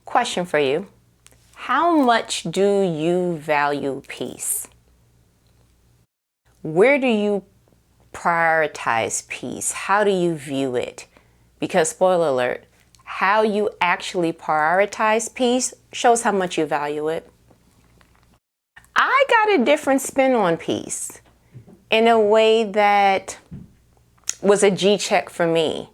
Question for you. How much do you value peace? Where do you prioritize peace? How do you view it? Because spoiler alert, how you actually prioritize peace shows how much you value it. I got a different spin on peace in a way that was a G check for me.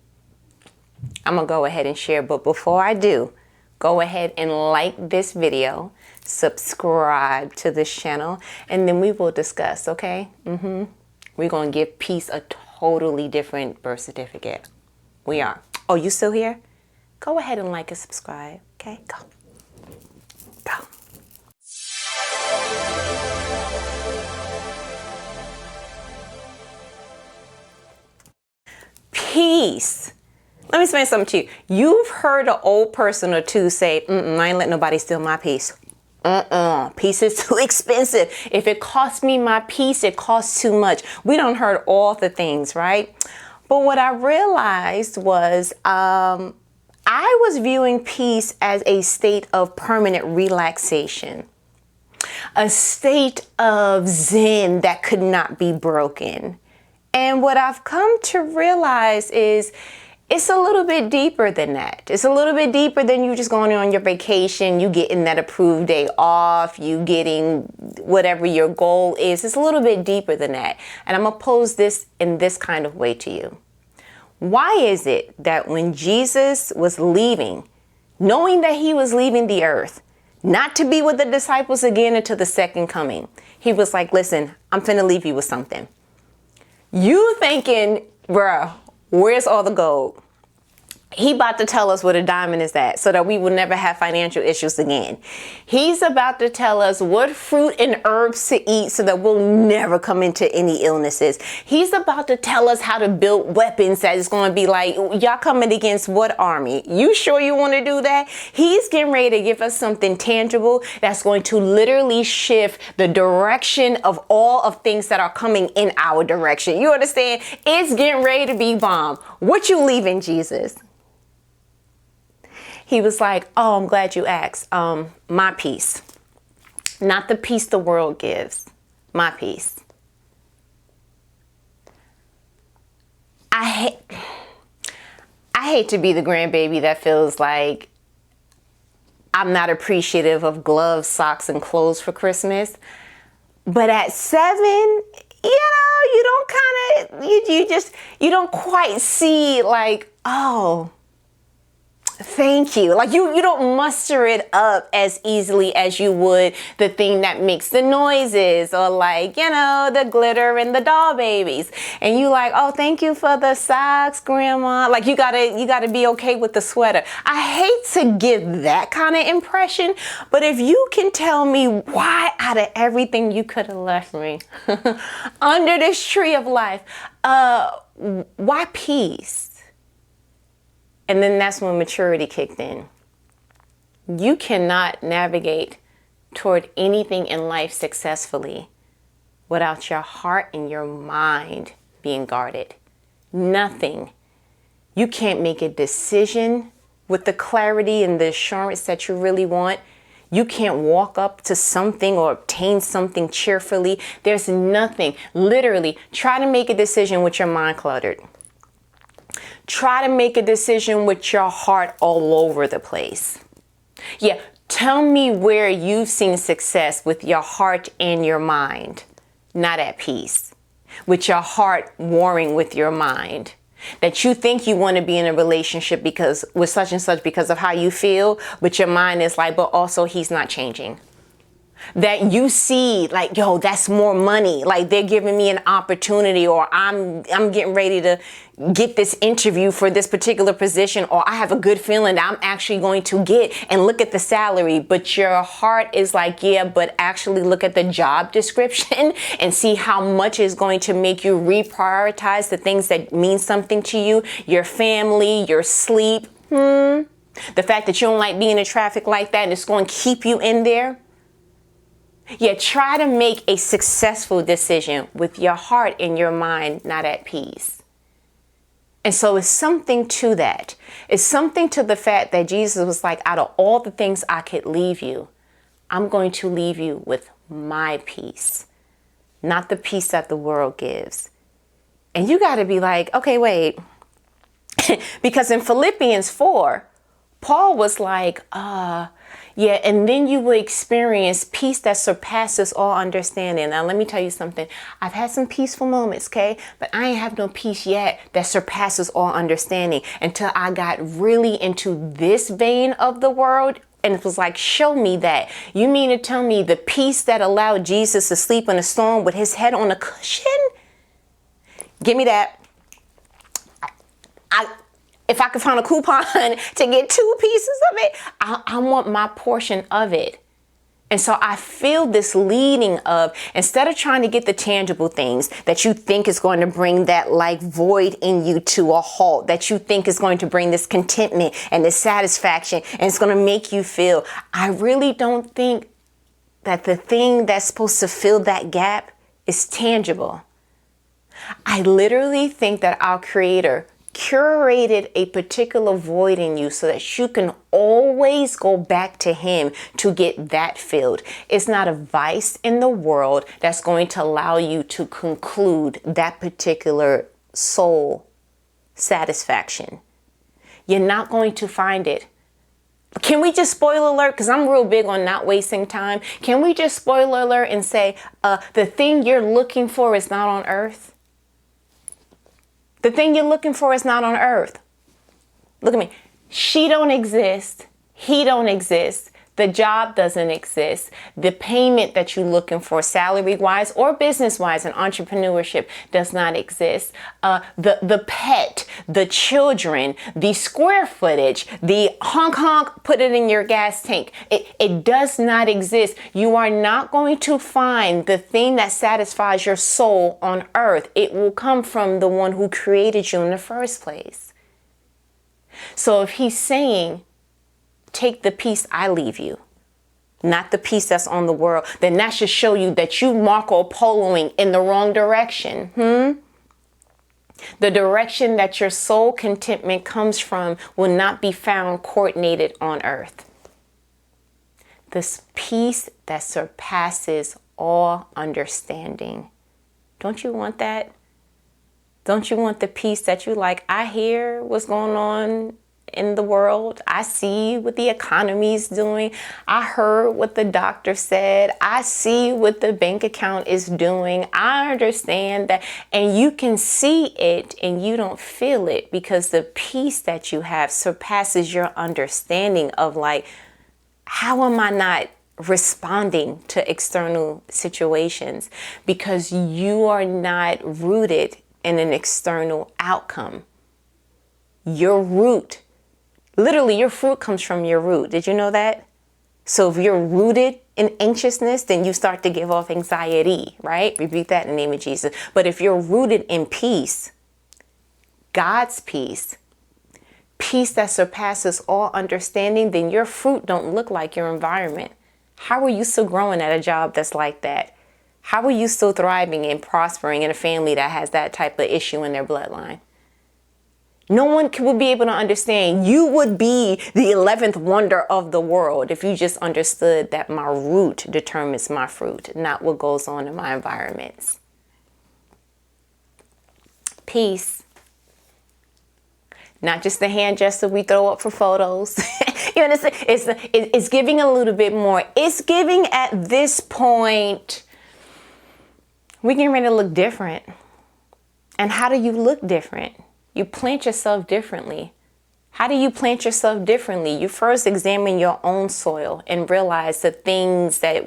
I'm gonna go ahead and share, but before I do, go ahead and like this video, subscribe to this channel, and then we will discuss, okay? We're gonna give peace a totally different birth certificate. We are. Oh, you still here? Go ahead and like and subscribe, okay? Go. Go. Peace. Let me explain something to you. You've heard an old person or two say, I ain't letting nobody steal my peace. Peace is too expensive. If it costs me my peace, it costs too much. We done heard all the things, right? But what I realized was I was viewing peace as a state of permanent relaxation, a state of zen that could not be broken. And what I've come to realize is it's a little bit deeper than that. It's a little bit deeper than you just going on your vacation, you getting that approved day off, you getting whatever your goal is. It's a little bit deeper than that. And I'm going to pose this in this kind of way to you. Why is it that when Jesus was leaving, knowing that he was leaving the earth, not to be with the disciples again until the second coming, he was like, listen, I'm finna leave you with something. You thinking, bruh, where's all the gold? He about to tell us where the diamond is at so that we will never have financial issues again. He's about to tell us what fruit and herbs to eat so that we'll never come into any illnesses. He's about to tell us how to build weapons that is going to be like, y'all coming against what army? You sure you want to do that? He's getting ready to give us something tangible that's going to literally shift the direction of all of things that are coming in our direction. You understand? It's getting ready to be bomb. What you leaving, Jesus? He was like, oh, I'm glad you asked. My peace. Not the peace the world gives. My peace. I hate to be the grandbaby that feels like I'm not appreciative of gloves, socks, and clothes for Christmas. But at 7, you don't you don't quite see like, oh, thank you. Like you don't muster it up as easily as you would the thing that makes the noises or like, the glitter and the doll babies. And you like, oh, thank you for the socks, grandma. Like you gotta be okay with the sweater. I hate to give that kind of impression, but if you can tell me why out of everything you could have left me under this tree of life, why peace? And then that's when maturity kicked in. You cannot navigate toward anything in life successfully without your heart and your mind being guarded. Nothing. You can't make a decision with the clarity and the assurance that you really want. You can't walk up to something or obtain something cheerfully. There's nothing. Literally, try to make a decision with your mind cluttered. Try to make a decision with your heart all over the place. Yeah, tell me where you've seen success with your heart and your mind, not at peace. With your heart warring with your mind. That you think you want to be in a relationship with such and such because of how you feel, but your mind is like, but also he's not changing. That you see like, yo, that's more money. Like they're giving me an opportunity, or I'm getting ready to get this interview for this particular position, or I have a good feeling that I'm actually going to get, and look at the salary. But your heart is like, yeah, but actually look at the job description and see how much is going to make you reprioritize the things that mean something to you, your family, your sleep. The fact that you don't like being in traffic like that and it's going to keep you in there. Yeah, try to make a successful decision with your heart and your mind not at peace. And so it's something to that. It's something to the fact that Jesus was like, out of all the things I could leave you, I'm going to leave you with my peace, not the peace that the world gives. And you got to be like, okay, wait. Because in Philippians 4, Paul was like, yeah, and then you will experience peace that surpasses all understanding. Now, let me tell you something. I've had some peaceful moments, okay? But I ain't have no peace yet that surpasses all understanding until I got really into this vein of the world. And it was like, show me that. You mean to tell me the peace that allowed Jesus to sleep in a storm with his head on a cushion? Give me that. If I could find a coupon to get 2 pieces of it, I want my portion of it. And so I feel this leading of, instead of trying to get the tangible things that you think is going to bring that like void in you to a halt, that you think is going to bring this contentment and this satisfaction, and it's going to make you feel, I really don't think that the thing that's supposed to fill that gap is tangible. I literally think that our Creator curated a particular void in you so that you can always go back to him to get that filled. It's not a vice in the world that's going to allow you to conclude that particular soul satisfaction. You're not going to find it. Can we just spoiler alert? Because I'm real big on not wasting time. Can we just spoiler alert and say the thing you're looking for is not on earth? The thing you're looking for is not on earth. Look at me. She don't exist. He don't exist. The job doesn't exist. The payment that you're looking for, salary-wise or business-wise in entrepreneurship, does not exist. The pet, the children, the square footage, the honk honk, put it in your gas tank. It does not exist. You are not going to find the thing that satisfies your soul on earth. It will come from the one who created you in the first place. So if he's saying, take the peace I leave you, not the peace that's on the world, then that should show you that you Marco Poloing in the wrong direction. The direction that your soul contentment comes from will not be found coordinated on earth. This peace that surpasses all understanding. Don't you want that? Don't you want the peace that you like? I hear what's going on in the world. I see what the economy's doing. I heard what the doctor said. I see what the bank account is doing. I understand that. And you can see it and you don't feel it because the peace that you have surpasses your understanding of like, how am I not responding to external situations? Because you are not rooted in an external outcome. Your root, literally your fruit comes from your root. Did you know that? So if you're rooted in anxiousness, then you start to give off anxiety, right? Rebuke that in the name of Jesus. But if you're rooted in peace, God's peace, peace that surpasses all understanding, then your fruit don't look like your environment. How are you still growing at a job that's like that? How are you still thriving and prospering in a family that has that type of issue in their bloodline? No one would be able to understand. You would be the 11th wonder of the world if you just understood that my root determines my fruit, not what goes on in my environments. Peace. Not just the hand gesture we throw up for photos. You understand? It's giving a little bit more. It's giving at this point, we're getting ready to look different. And how do you look different? You plant yourself differently. How do you plant yourself differently? You first examine your own soil and realize the things that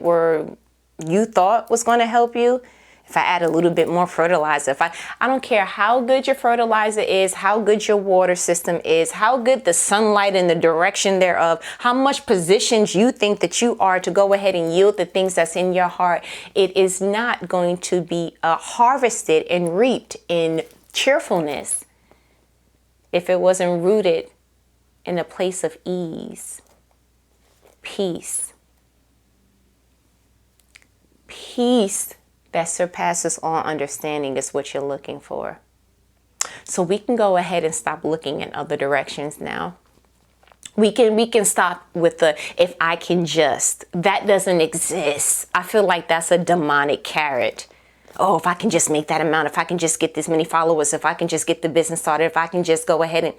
you thought was going to help you. If I add a little bit more fertilizer, I don't care how good your fertilizer is, how good your water system is, how good the sunlight and the direction thereof, how much positioned you think that you are to go ahead and yield the things that's in your heart, it is not going to be harvested and reaped in cheerfulness if it wasn't rooted in a place of ease, peace. Peace that surpasses all understanding is what you're looking for. So we can go ahead and stop looking in other directions now. We can stop with the if I can just. That doesn't exist. I feel like that's a demonic carrot. Oh, if I can just make that amount, if I can just get this many followers, if I can just get the business started, if I can just go ahead and...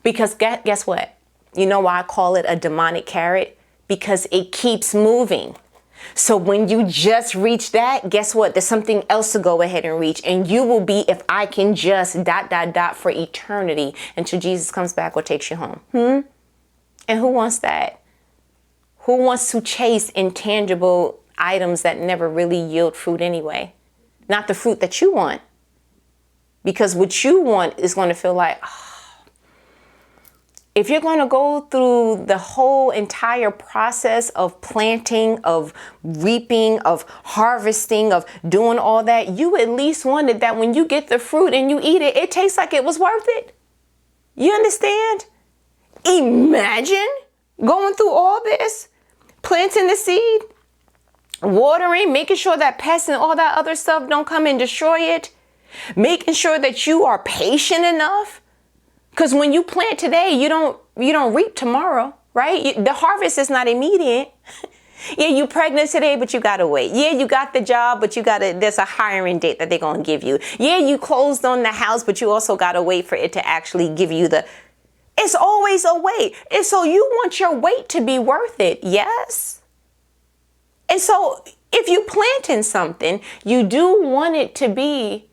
Because guess what? You know why I call it a demonic carrot? Because it keeps moving. So when you just reach that, guess what? There's something else to go ahead and reach. And you will be, if I can just ... for eternity until Jesus comes back or takes you home. And who wants that? Who wants to chase intangible items that never really yield fruit anyway? Not the fruit that you want. Because what you want is going to feel like, if you're going to go through the whole entire process of planting, of reaping, of harvesting, of doing all that, you at least wanted that when you get the fruit and you eat it, it tastes like it was worth it. You understand? Imagine going through all this, planting the seed, watering, making sure that pests and all that other stuff don't come and destroy it, making sure that you are patient enough. Because when you plant today, you don't reap tomorrow, right? The harvest is not immediate. Yeah, you pregnant today, but you gotta wait. Yeah, you got the job, but there's a hiring date that they're gonna give you. Yeah, you closed on the house, but you also gotta wait for it to actually give you it's always a wait. And so you want your wait to be worth it, yes? And so if you plant in something, you do want it to be,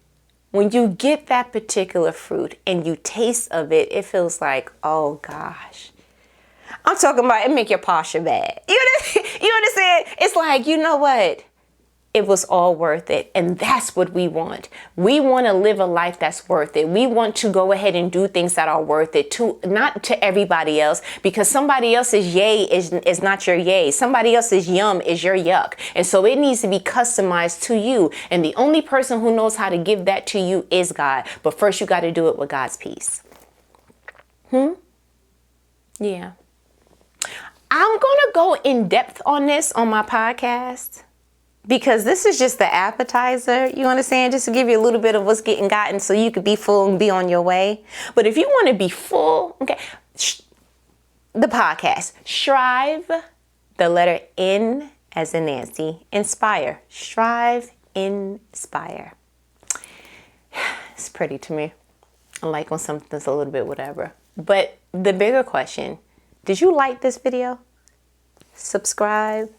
when you get that particular fruit and you taste of it, it feels like, oh gosh. I'm talking about it make your posture bad. You understand? It's like, you know what? It was all worth it. And that's what we want. We want to live a life that's worth it. We want to go ahead and do things that are worth it, not to everybody else, because somebody else's yay is not your yay. Somebody else's yum is your yuck. And so it needs to be customized to you. And the only person who knows how to give that to you is God. But first you got to do it with God's peace. Yeah. I'm going to go in depth on this on my podcast, because this is just the appetizer, you understand? Just to give you a little bit of what's getting gotten so you could be full and be on your way. But if you want to be full, okay, the podcast, Strive, the letter N as in Nancy, inspire. Strive, inspire. It's pretty to me. I like when something's a little bit whatever. But the bigger question, did you like this video? Subscribe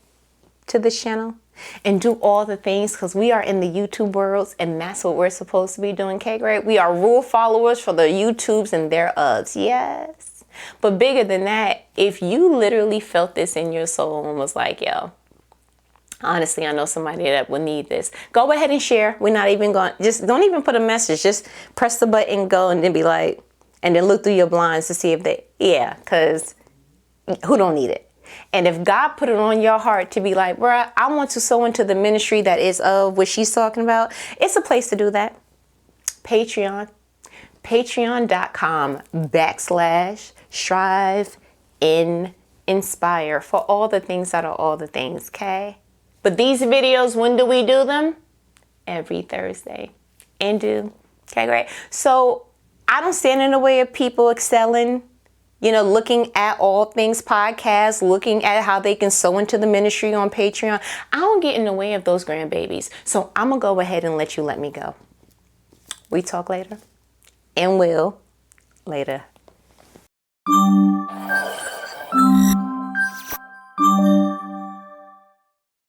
to the channel and do all the things, because we are in the YouTube worlds and that's what we're supposed to be doing. Okay, great. We are rule followers for the YouTubes and their ofs. Yes. But bigger than that, if you literally felt this in your soul and was like, yo, honestly, I know somebody that would need this, go ahead and share. We're not even going, just don't even put a message. Just press the button, go, and then be like, and then look through your blinds to see if because who don't need it? And if God put it on your heart to be like, bruh, I want to sow into the ministry that is of what she's talking about, it's a place to do that. Patreon. Patreon.com/StriveNinspire for all the things that are all the things, okay? But these videos, when do we do them? Every Thursday. Okay, great. So I don't stand in the way of people excelling, looking at all things podcasts, looking at how they can sow into the ministry on Patreon. I don't get in the way of those grandbabies. So I'm going to go ahead and let me go. We talk later, and will later.